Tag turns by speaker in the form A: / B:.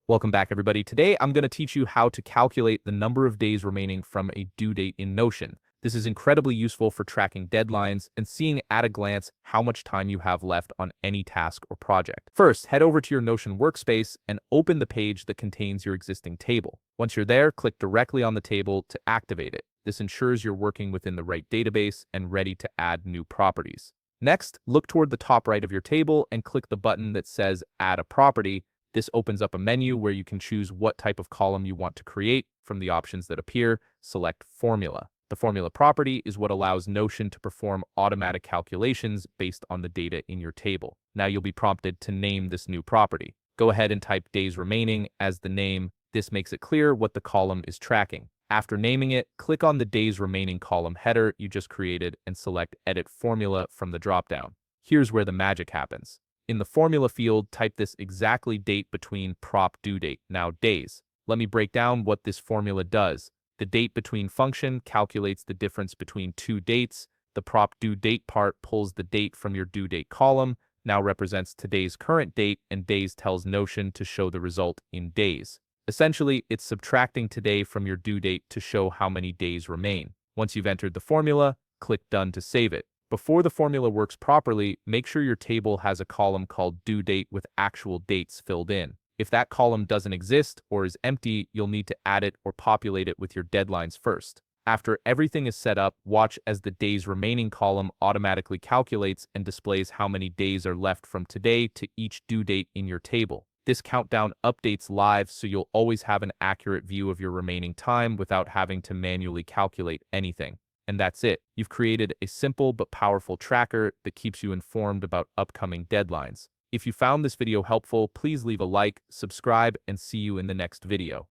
A: Welcome back, everybody. Today, I'm going to teach you how to calculate the number of days remaining from a due date in Notion. This is incredibly useful for tracking deadlines and seeing at a glance how much time you have left on any task or project. First, head over to your Notion workspace and open the page that contains your existing table. Once you're there, click directly on the table to activate it. This ensures you're working within the right database and ready to add new properties. Next, look toward the top right of your table and click the button that says Add a Property. This opens up a menu where you can choose what type of column you want to create. From the options that appear, select Formula. The formula property is what allows Notion to perform automatic calculations based on the data in your table. Now you'll be prompted to name this new property. Go ahead and type days remaining as the name. This makes it clear what the column is tracking. After naming it, click on the days remaining column header you just created and select Edit Formula from the dropdown. Here's where the magic happens. In the formula field, type this exactly date between prop due date, now days. Let me break down what this formula does. The date between function calculates the difference between two dates. The prop due date part pulls the date from your due date column, now represents today's current date, and days tells Notion to show the result in days. Essentially, it's subtracting today from your due date to show how many days remain. Once you've entered the formula, click Done to save it. Before the formula works properly, make sure your table has a column called due date with actual dates filled in. If that column doesn't exist or is empty, you'll need to add it or populate it with your deadlines first. After everything is set up, watch as the days remaining column automatically calculates and displays how many days are left from today to each due date in your table. This countdown updates live, so you'll always have an accurate view of your remaining time without having to manually calculate anything. And that's it. You've created a simple but powerful tracker that keeps you informed about upcoming deadlines. If you found this video helpful, please leave a like, subscribe, and see you in the next video.